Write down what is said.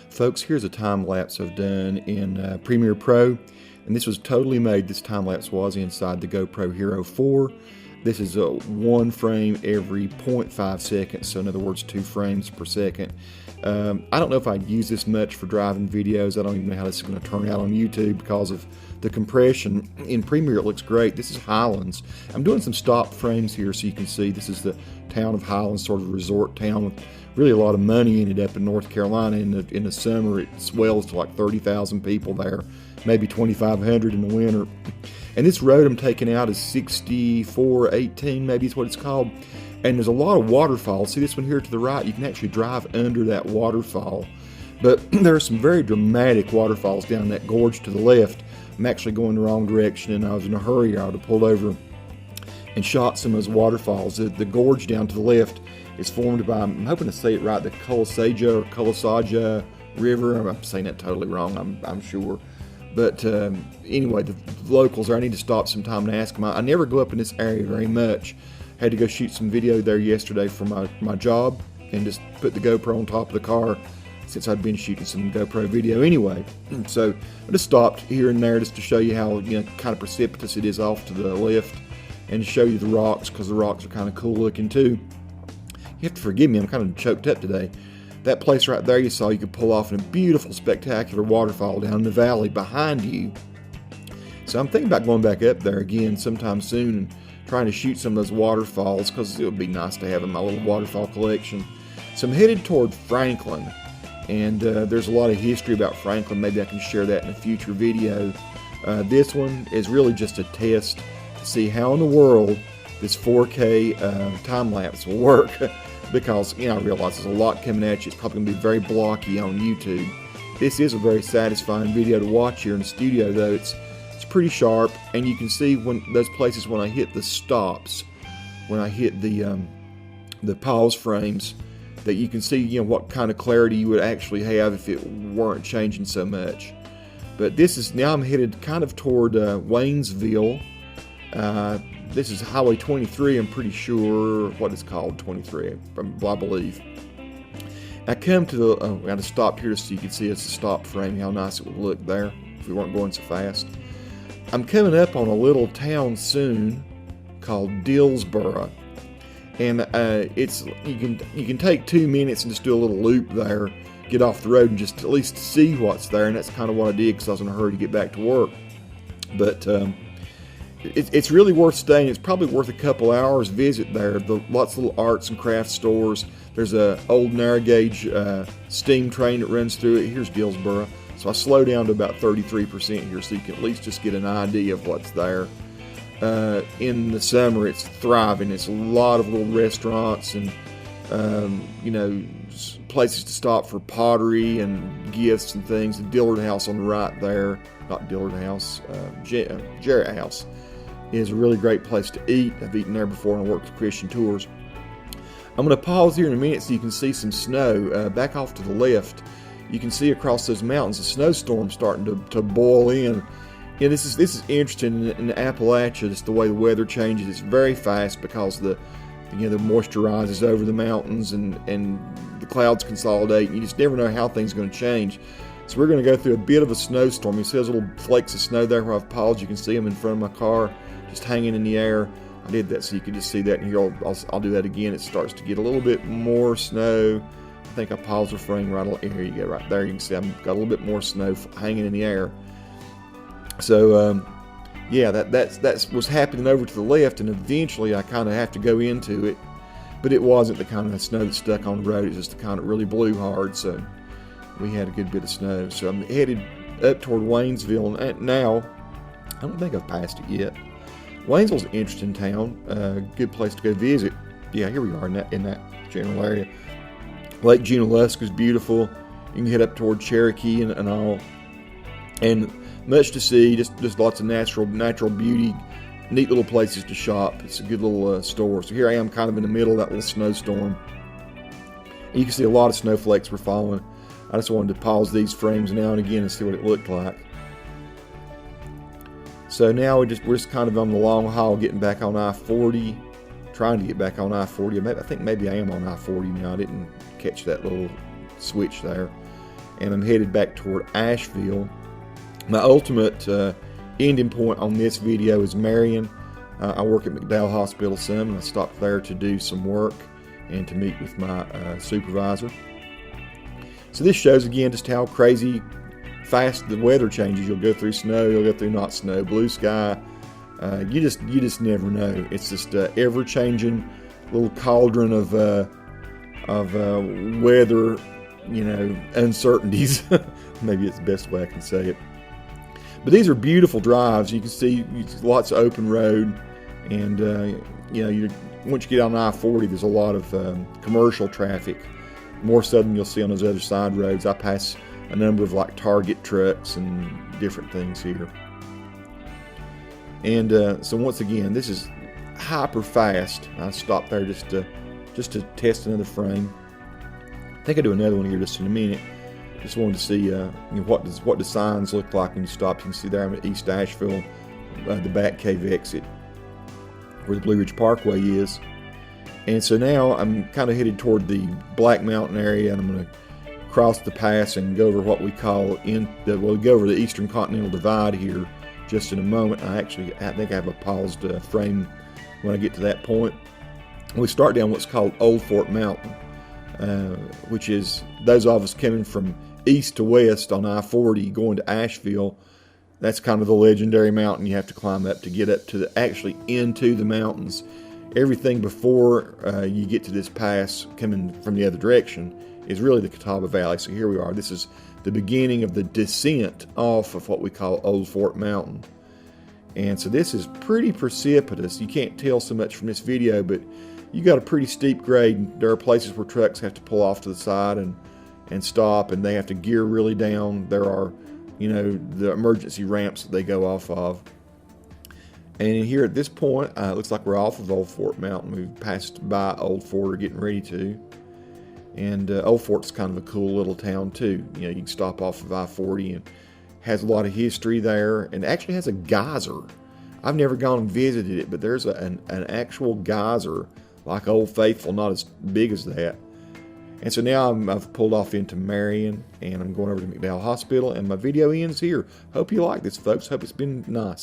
Folks, here's a time lapse I've done in Premiere Pro, and this was totally made. This time lapse was inside the GoPro Hero 4. This is one frame every 0.5 seconds, so in other words 2 frames per second. I don't know if I'd use this much for driving videos. I don't even know how this is going to turn out on YouTube because of the compression. In Premiere it looks great. This is Highlands. I'm doing some stop frames here so you can see this is the town of Highlands, sort of a resort town with really a lot of money in it up in North Carolina. In the summer it swells to like 30,000 people there, maybe 2,500 in the winter. And this road I'm taking out is 6418, maybe is what it's called. And there's a lot of waterfalls. See this one here to the right? You can actually drive under that waterfall. But there are some very dramatic waterfalls down that gorge to the left. I'm actually going the wrong direction and I was in a hurry. I would have pulled over and shot some of those waterfalls. The gorge down to the left is formed by, I'm hoping to say it right, the Cullasaja River. I'm saying that totally wrong, I'm sure. But anyway, the locals there, I need to stop sometime and ask them. I never go up in this area very much. Had to go shoot some video there yesterday for my job and just put the GoPro on top of the car since I'd been shooting some GoPro video anyway. So I just stopped here and there just to show you how kind of precipitous it is off to the left and to show you the rocks, because the rocks are kind of cool looking too. You have to forgive me, I'm kind of choked up today. That place right there you saw, you could pull off in a beautiful, spectacular waterfall down in the valley behind you. So I'm thinking about going back up there again sometime soon and trying to shoot some of those waterfalls, because it would be nice to have in my little waterfall collection. So I'm headed toward Franklin, and there's a lot of history about Franklin. Maybe I can share that in a future video. This one is really just a test to see how in the world this 4K time-lapse will work, because I realize there's a lot coming at you. It's probably going to be very blocky on YouTube. This is a very satisfying video to watch here in the studio, though. It's pretty sharp, and you can see when those places when I hit the stops, when I hit the pause frames, that you can see what kind of clarity you would actually have if it weren't changing so much. But this is, now I'm headed kind of toward Waynesville. This is Highway 23, I'm pretty sure what it's called, 23, I believe. I come to the, I got to stop here so you can see it's a stop frame, how nice it would look there if we weren't going so fast. I'm coming up on a little town soon called Dillsboro, and it's you can take 2 minutes and just do a little loop there, get off the road and just at least see what's there, and that's kind of what I did because I was in a hurry to get back to work. But it's really worth staying. It's probably worth a couple hours visit there. Lots of little arts and crafts stores. There's a old narrow gauge steam train that runs through it. Here's Dillsboro. So I slow down to about 33% here so you can at least just get an idea of what's there. In the summer it's thriving. It's a lot of little restaurants and places to stop for pottery and gifts and things. The Dillard House on the right there, not Dillard House, Jarrett House is a really great place to eat. I've eaten there before and I worked with Christian Tours. I'm going to pause here in a minute so you can see some snow. Back off to the left, you can see across those mountains a snowstorm starting to boil in. This is interesting in Appalachia, just the way the weather changes. It's very fast because the moisture rises over the mountains and the clouds consolidate, and you just never know how things are going to change. So we're going to go through a bit of a snowstorm. You see those little flakes of snow there where I've paused? You can see them in front of my car, just hanging in the air. I did that so you could just see that, and here I'll do that again. It starts to get a little bit more snow. I think I paused the frame right here. You go right there. You can see I've got a little bit more snow hanging in the air. So yeah, that's what's happening over to the left, and eventually I kind of have to go into it, but it wasn't the kind of snow that stuck on the road. It's just the kind that really blew hard. So we had a good bit of snow. So I'm headed up toward Waynesville, and now I don't think I've passed it yet. Waynesville's an interesting town, good place to go visit. Yeah, here we are in that general area. Lake Junaluska is beautiful. You can head up toward Cherokee and all, and much to see. Just lots of natural beauty, neat little places to shop. It's a good little store. So here I am, kind of in the middle of that little snowstorm. You can see a lot of snowflakes were falling. I just wanted to pause these frames now and again and see what it looked like. So now we're just kind of on the long haul, getting back on I-40, trying to get back on I-40. I think maybe I am on I-40 now. I didn't catch that little switch there. and I'm headed back toward Asheville. My ultimate ending point on this video is Marion. I work at McDowell Hospital some, and I stopped there to do some work and to meet with my supervisor. So this shows again just how crazy fast the weather changes. You'll go through snow, you'll go through not snow, blue sky. You just never know. It's just ever-changing little cauldron of weather, uncertainties. Maybe it's the best way I can say it. But these are beautiful drives. You can see lots of open road, and once you get on I-40, there's a lot of commercial traffic, more so than you'll see on those other side roads. I pass a number of like Target trucks and different things here. And so once again, this is hyper fast. I stopped there just to test another frame. I think I'll do another one here just in a minute. Just wanted to see what the signs look like when you stop. You can see there I'm at East Asheville, the back cave exit, where the Blue Ridge Parkway is. And so now I'm kind of headed toward the Black Mountain area, and I'm going to cross the pass and go over what we call we'll go over the Eastern Continental Divide here just in a moment. I think I have a paused frame when I get to that point. We start down what's called Old Fort Mountain, which is those of us coming from east to west on I-40 going to Asheville. That's kind of the legendary mountain you have to climb up to get up to actually into the mountains. Everything before you get to this pass coming from the other direction is really the Catawba Valley. So here we are. This is the beginning of the descent off of what we call Old Fort Mountain. And so this is pretty precipitous. You can't tell so much from this video, but you got a pretty steep grade. There are places where trucks have to pull off to the side and stop, and they have to gear really down. There are, the emergency ramps that they go off of. And here at this point, it looks like we're off of Old Fort Mountain. We've passed by Old Fort, or getting ready to. And Old Fort's kind of a cool little town too. You can stop off of I-40, and has a lot of history there, and actually has a geyser. I've never gone and visited it, but there's an actual geyser, like Old Faithful, not as big as that. And so now I've pulled off into Marion, and I'm going over to McDowell Hospital, and my video ends here. Hope you like this, folks. Hope it's been nice.